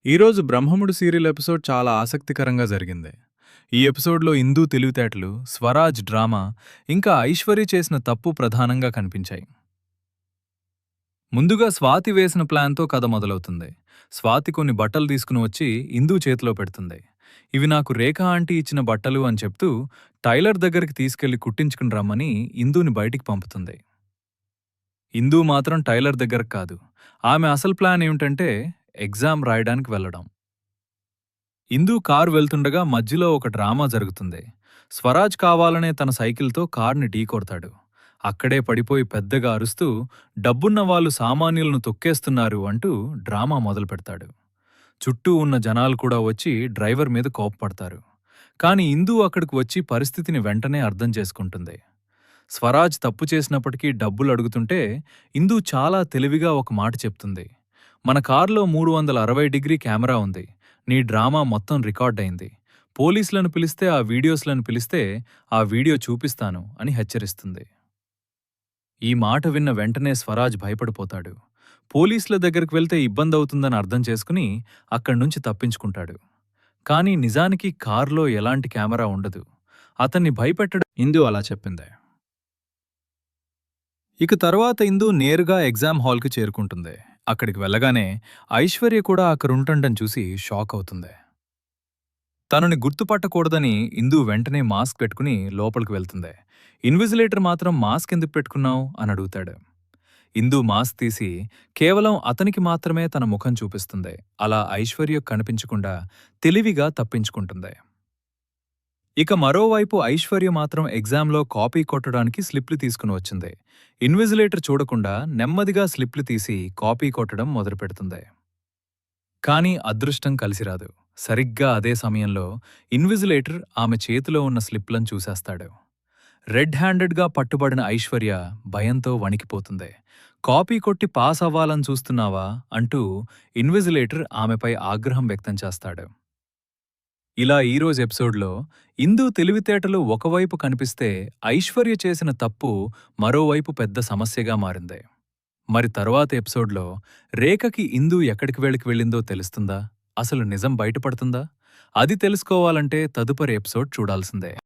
ఈరోజు బ్రహ్మముడు serial episode చాలా ఆసక్తికరంగా జరిగింది. ఈ ఎపిసోడ్లో ఇందూ తెలివితేటలు, స్వరాజ్ డ్రామా, ఇంకా ఐశ్వర్య చేసిన తప్పు ప్రధానంగా కనిపించాయి. ముందుగా స్వాతి వేసిన ప్లాన్తో కథ మొదలవుతుంది. స్వాతి కొన్ని బట్టలు తీసుకుని వచ్చి ఇందూ చేతిలో పెడుతుంది. ఇవి నాకు రేఖ ఆంటీ ఇచ్చిన బట్టలు అని చెప్తూ టైలర్ దగ్గరికి తీసుకెళ్లి కుట్టించుకుని రమ్మని ఇందూని బయటికి పంపుతుంది. ఇందూ మాత్రం టైలర్ దగ్గరకు కాదు. ఆమె అసలు ప్లాన్ ఏమిటంటే ఎగ్జామ్ రాయడానికి వెళ్లడం. ఇందూ కారు వెళ్తుండగా మధ్యలో ఒక డ్రామా జరుగుతుంది. స్వరాజ్ కావాలనే తన సైకిల్తో కార్ని ఢీకొడతాడు. అక్కడే పడిపోయి పెద్దగా అరుస్తూ డబ్బున్న వాళ్ళు సామాన్యులను తొక్కేస్తున్నారు అంటూ డ్రామా మొదలుపెడతాడు. చుట్టూ ఉన్న జనాలు కూడా వచ్చి డ్రైవర్ మీద కోప్పడతారు. కాని ఇందూ అక్కడికి వచ్చి పరిస్థితిని వెంటనే అర్థం చేసుకుంటుంది. స్వరాజ్ తప్పు చేసినప్పటికీ డబ్బులు అడుగుతుంటే ఇందూ చాలా తెలివిగా ఒక మాట చెప్తుంది. మన కారులో 360 డిగ్రీ కెమెరా ఉంది. నీ డ్రామా మొత్తం రికార్డయింది. పోలీసులను పిలిస్తే ఆ వీడియోస్లను పిలిస్తే ఆ వీడియో చూపిస్తాను అని హెచ్చరిస్తుంది. ఈ మాట విన్న వెంటనే స్వరాజ్ భయపడిపోతాడు. పోలీసుల దగ్గరికి వెళ్తే ఇబ్బందవుతుందని అర్థం చేసుకుని అక్కడ్నుంచి తప్పించుకుంటాడు. కాని నిజానికి కారులో ఎలాంటి కెమెరా ఉండదు. అతన్ని భయపెట్టడం ఇందూ అలా చెప్పింది. ఇక తర్వాత ఇందూ నేరుగా ఎగ్జామ్ హాల్కి చేరుకుంటుంది. అక్కడికి వెళ్ళగానే ఐశ్వర్య కూడా అక్కడుంటండం చూసి షాక్ అవుతుంది. తనని గుర్తుపట్టకూడదని ఇందూ వెంటనే మాస్క్ పెట్టుకుని లోపలికి వెళ్తుంది. ఇన్విజిలేటర్ మాత్రం మాస్క్ ఎందుకు పెట్టుకున్నావు అని అడుగుతాడు. ఇందూ మాస్క్ తీసి కేవలం అతనికి మాత్రమే తన ముఖం చూపిస్తుంది. అలా ఐశ్వర్య కనిపించకుండా తెలివిగా తప్పించుకుంటుంది. ఇక మరోవైపు ఐశ్వర్య మాత్రం ఎగ్జామ్లో కాపీ కొట్టడానికి స్లిప్లు తీసుకుని వచ్చింది. ఇన్విజిలేటర్ చూడకుండా నెమ్మదిగా స్లిప్లు తీసి కాపీ కొట్టడం మొదలుపెడుతుంది. కానీ అదృష్టం కలిసిరాదు. సరిగ్గా అదే సమయంలో ఇన్విజిలేటర్ ఆమె చేతిలో ఉన్న స్లిప్లను చూసేస్తాడు. రెడ్ హ్యాండెడ్గా పట్టుబడిన ఐశ్వర్య భయంతో వణికిపోతుంది. కాపీ కొట్టి పాస్ అవ్వాలని చూస్తున్నావా అంటూ ఇన్విజిలేటర్ ఆమెపై ఆగ్రహం వ్యక్తం చేస్తాడు. ఇలా ఈరోజు ఎపిసోడ్లో ఇందూ తెలివితేటలు ఒకవైపు కనిపిస్తే ఐశ్వర్య చేసిన తప్పు మరోవైపు పెద్ద సమస్యగా మారింది. మరి తరువాత ఎపిసోడ్లో రేఖకి ఇందూ ఎక్కడికి వెళ్ళిందో తెలుస్తుందా? అసలు నిజం బయటపడుతుందా? అది తెలుసుకోవాలంటే తదుపరి ఎపిసోడ్ చూడాల్సిందే.